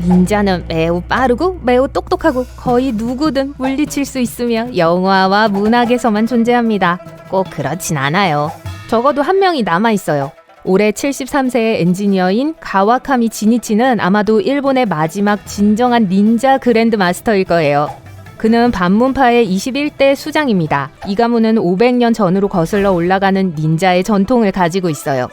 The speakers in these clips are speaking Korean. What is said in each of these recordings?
닌자는 매우 빠르고 매우 똑똑하고 거의 누구든 물리칠 수 있으며 영화와 문학에서만 존재합니다. 꼭 그렇진 않아요. 적어도 한 명이 남아있어요. 올해 73세의 엔지니어인 가와카미 지니치는 아마도 일본의 마지막 진정한 닌자 그랜드 마스터일 거예요. 그는 반문파의 21대 수장입니다. 이 가문은 500년 전으로 거슬러 올라가는 닌자의 전통을 가지고 있어요.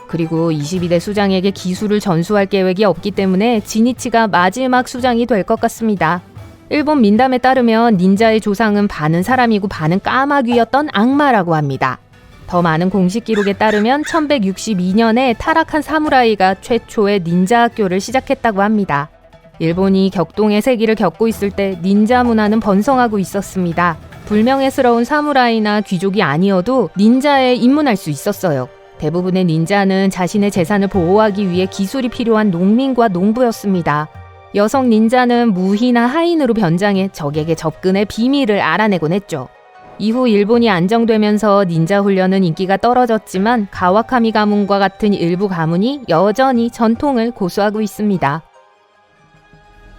그리고 22대 수장에게 기술을 전수할 계획이 없기 때문에 지니치가 마지막 수장이 될 것 같습니다. 일본 민담에 따르면 닌자의 조상은 반은 사람이고 반은 까마귀였던 악마라고 합니다. 더 많은 공식 기록에 따르면 1162년에 타락한 사무라이가 최초의 닌자 학교를 시작했다고 합니다. 일본이 격동의 세기를 겪고 있을 때 닌자 문화는 번성하고 있었습니다. 불명예스러운 사무라이나 귀족이 아니어도 닌자에 입문할 수 있었어요. 대부분의 닌자는 자신의 재산을 보호하기 위해 기술이 필요한 농민과 농부였습니다. 여성 닌자는 무희나 하인으로 변장해 적에게 접근의 비밀을 알아내곤 했죠. 이후 일본이 안정되면서 닌자 훈련은 인기가 떨어졌지만 가와카미 가문과 같은 일부 가문이 여전히 전통을 고수하고 있습니다.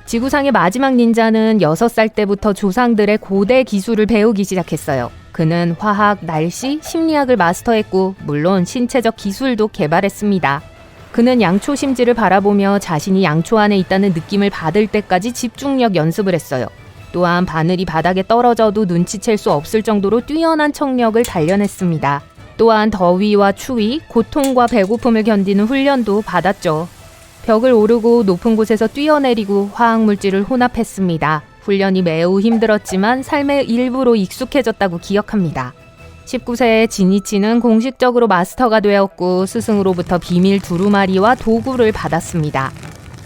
지구상의 마지막 닌자는 6살 때부터 조상들의 고대 기술을 배우기 시작했어요. 그는 화학, 날씨, 심리학을 마스터했고 물론 신체적 기술도 개발했습니다. 그는 양초 심지를 바라보며 자신이 양초 안에 있다는 느낌을 받을 때까지 집중력 연습을 했어요. 또한 바늘이 바닥에 떨어져도 눈치챌 수 없을 정도로 뛰어난 청력을 단련했습니다. 또한 더위와 추위, 고통과 배고픔을 견디는 훈련도 받았죠. 벽을 오르고 높은 곳에서 뛰어내리고 화학물질을 혼합했습니다. 훈련이 매우 힘들었지만 삶의 일부로 익숙해졌다고 기억합니다. 19세의 지니치는 공식적으로 마스터가 되었고 스승으로부터 비밀 두루마리와 도구를 받았습니다.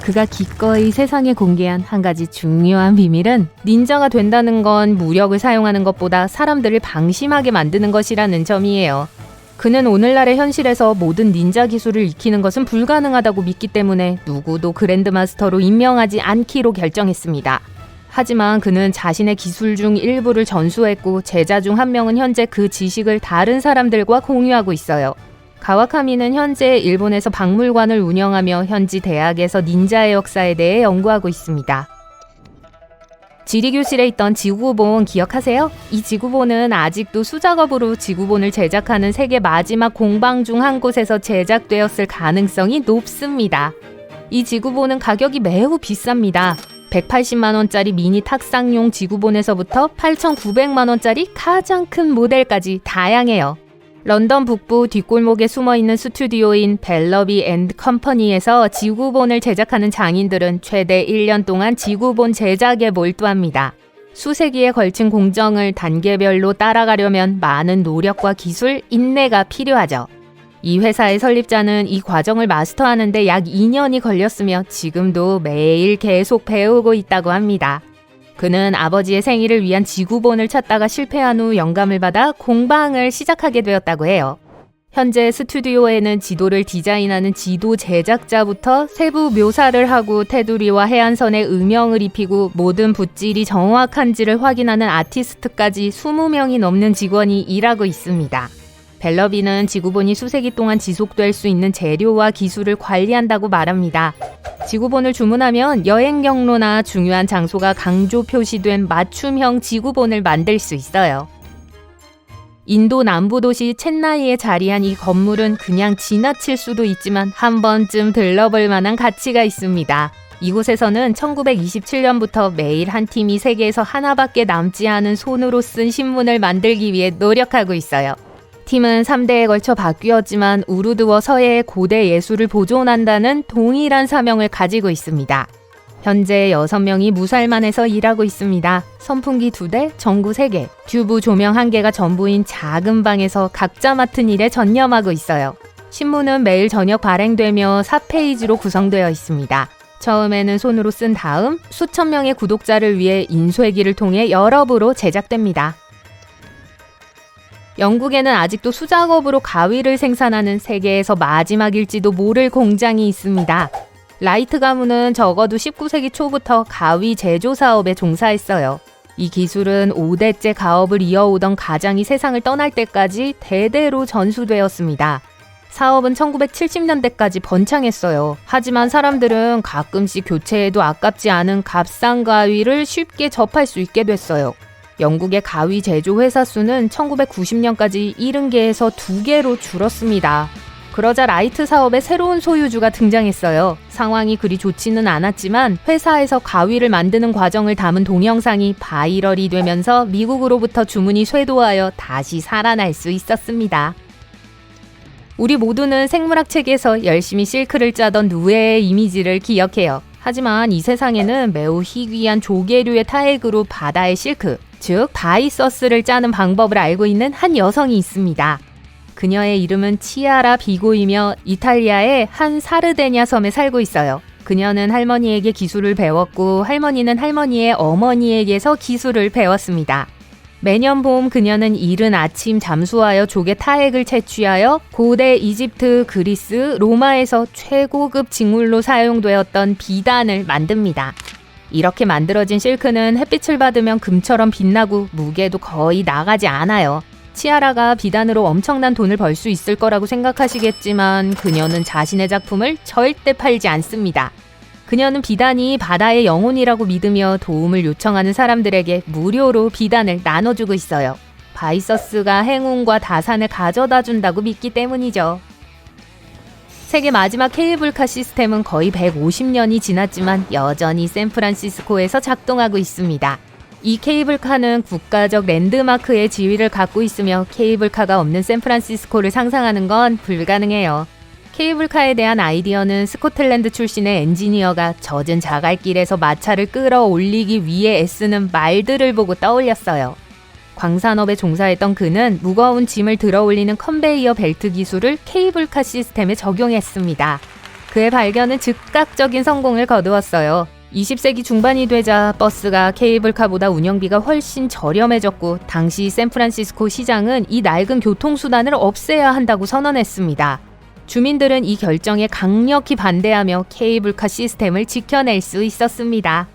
그가 기꺼이 세상에 공개한 한 가지 중요한 비밀은 닌자가 된다는 건 무력을 사용하는 것보다 사람들을 방심하게 만드는 것이라는 점이에요. 그는 오늘날의 현실에서 모든 닌자 기술을 익히는 것은 불가능하다고 믿기 때문에 누구도 그랜드마스터로 임명하지 않기로 결정했습니다. 하지만 그는 자신의 기술 중 일부를 전수했고 제자 중 한 명은 현재 그 지식을 다른 사람들과 공유하고 있어요. 가와카미는 현재 일본에서 박물관을 운영하며 현지 대학에서 닌자의 역사에 대해 연구하고 있습니다. 지리교실에 있던 지구본 기억하세요? 이 지구본은 아직도 수작업으로 지구본을 제작하는 세계 마지막 공방 중 한 곳에서 제작되었을 가능성이 높습니다. 이 지구본은 가격이 매우 비쌉니다. 180만원짜리 미니 탁상용 지구본에서부터 8,900만원짜리 가장 큰 모델까지 다양해요. 런던 북부 뒷골목에 숨어있는 스튜디오인 벨러비 앤드 컴퍼니에서 지구본을 제작하는 장인들은 최대 1년 동안 지구본 제작에 몰두합니다. 수세기에 걸친 공정을 단계별로 따라가려면 많은 노력과 기술, 인내가 필요하죠. 이 회사의 설립자는 이 과정을 마스터하는 데 약 2년이 걸렸으며 지금도 매일 계속 배우고 있다고 합니다. 그는 아버지의 생일을 위한 지구본을 찾다가 실패한 후 영감을 받아 공방을 시작하게 되었다고 해요. 현재 스튜디오에는 지도를 디자인하는 지도 제작자부터 세부 묘사를 하고 테두리와 해안선에 음영을 입히고 모든 붓질이 정확한지를 확인하는 아티스트까지 20명이 넘는 직원이 일하고 있습니다. 벨러비는 지구본이 수세기 동안 지속될 수 있는 재료와 기술을 관리한다고 말합니다. 지구본을 주문하면 여행 경로나 중요한 장소가 강조 표시된 맞춤형 지구본을 만들 수 있어요. 인도 남부 도시 첸나이에 자리한 이 건물은 그냥 지나칠 수도 있지만 한 번쯤 들러볼 만한 가치가 있습니다. 이곳에서는 1927년부터 매일 한 팀이 세계에서 하나밖에 남지 않은 손으로 쓴 신문을 만들기 위해 노력하고 있어요. 팀은 3대에 걸쳐 바뀌었지만 우르드워 서예의 고대 예술을 보존한다는 동일한 사명을 가지고 있습니다. 현재 6명이 무살만에서 일하고 있습니다. 선풍기 2대, 전구 3개, 튜브 조명 1개가 전부인 작은 방에서 각자 맡은 일에 전념하고 있어요. 신문은 매일 저녁 발행되며 4페이지로 구성되어 있습니다. 처음에는 손으로 쓴 다음 수천 명의 구독자를 위해 인쇄기를 통해 여러 부로 제작됩니다. 영국에는 아직도 수작업으로 가위를 생산하는 세계에서 마지막일지도 모를 공장이 있습니다. 라이트 가문은 적어도 19세기 초부터 가위 제조 사업에 종사했어요. 이 기술은 5대째 가업을 이어오던 가장이 세상을 떠날 때까지 대대로 전수되었습니다. 사업은 1970년대까지 번창했어요. 하지만 사람들은 가끔씩 교체해도 아깝지 않은 값싼 가위를 쉽게 접할 수 있게 됐어요. 영국의 가위 제조 회사 수는 1990년까지 70개에서 2개로 줄었습니다. 그러자 라이트 사업의 새로운 소유주가 등장했어요. 상황이 그리 좋지는 않았지만 회사에서 가위를 만드는 과정을 담은 동영상이 바이럴이 되면서 미국으로부터 주문이 쇄도하여 다시 살아날 수 있었습니다. 우리 모두는 생물학 책에서 열심히 실크를 짜던 누에의 이미지를 기억해요. 하지만 이 세상에는 매우 희귀한 조개류의 타액으로 바다의 실크, 즉 바이서스를 짜는 방법을 알고 있는 한 여성이 있습니다. 그녀의 이름은 치아라 비고이며 이탈리아의 한 사르데냐 섬에 살고 있어요. 그녀는 할머니에게 기술을 배웠고 할머니는 할머니의 어머니에게서 기술을 배웠습니다. 매년 봄 그녀는 이른 아침 잠수하여 조개 타액을 채취하여 고대 이집트, 그리스, 로마에서 최고급 직물로 사용되었던 비단을 만듭니다. 이렇게 만들어진 실크는 햇빛을 받으면 금처럼 빛나고 무게도 거의 나가지 않아요. 치아라가 비단으로 엄청난 돈을 벌 수 있을 거라고 생각하시겠지만 그녀는 자신의 작품을 절대 팔지 않습니다. 그녀는 비단이 바다의 영혼이라고 믿으며 도움을 요청하는 사람들에게 무료로 비단을 나눠주고 있어요. 바이서스가 행운과 다산을 가져다 준다고 믿기 때문이죠. 세계 마지막 케이블카 시스템은 거의 150년이 지났지만 여전히 샌프란시스코에서 작동하고 있습니다. 이 케이블카는 국가적 랜드마크의 지위를 갖고 있으며 케이블카가 없는 샌프란시스코를 상상하는 건 불가능해요. 케이블카에 대한 아이디어는 스코틀랜드 출신의 엔지니어가 젖은 자갈길에서 마차를 끌어올리기 위해 애쓰는 말들을 보고 떠올렸어요. 광산업에 종사했던 그는 무거운 짐을 들어올리는 컨베이어 벨트 기술을 케이블카 시스템에 적용했습니다. 그의 발견은 즉각적인 성공을 거두었어요. 20세기 중반이 되자 버스가 케이블카보다 운영비가 훨씬 저렴해졌고 당시 샌프란시스코 시장은 이 낡은 교통수단을 없애야 한다고 선언했습니다. 주민들은 이 결정에 강력히 반대하며 케이블카 시스템을 지켜낼 수 있었습니다.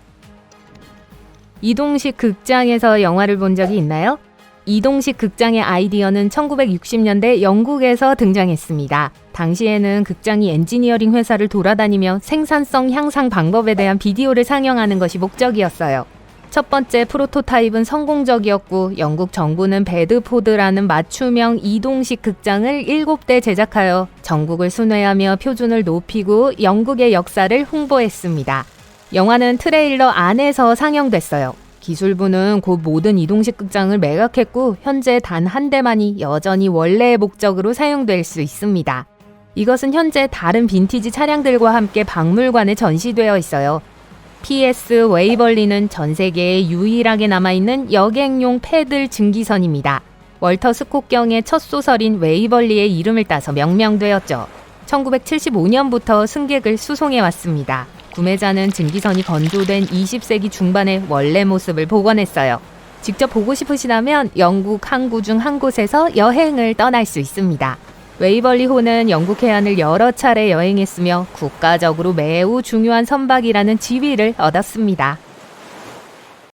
이동식 극장에서 영화를 본 적이 있나요? 이동식 극장의 아이디어는 1960년대 영국에서 등장했습니다. 당시에는 극장이 엔지니어링 회사를 돌아다니며 생산성 향상 방법에 대한 비디오를 상영하는 것이 목적이었어요. 첫 번째 프로토타입은 성공적이었고 영국 정부는 베드포드라는 맞춤형 이동식 극장을 7대 제작하여 전국을 순회하며 표준을 높이고 영국의 역사를 홍보했습니다. 영화는 트레일러 안에서 상영됐어요. 기술부는 곧 모든 이동식 극장을 매각했고 현재 단 한 대만이 여전히 원래의 목적으로 사용될 수 있습니다. 이것은 현재 다른 빈티지 차량들과 함께 박물관에 전시되어 있어요. PS 웨이벌리는 전 세계에 유일하게 남아있는 여객용 패들 증기선입니다. 월터 스콧경의 첫 소설인 웨이벌리의 이름을 따서 명명되었죠. 1975년부터 승객을 수송해왔습니다. 구매자는 증기선이 건조된 20세기 중반의 원래 모습을 복원했어요. 직접 보고 싶으시다면 영국 항구 중 한 곳에서 여행을 떠날 수 있습니다. 웨이벌리호는 영국 해안을 여러 차례 여행했으며 국가적으로 매우 중요한 선박이라는 지위를 얻었습니다.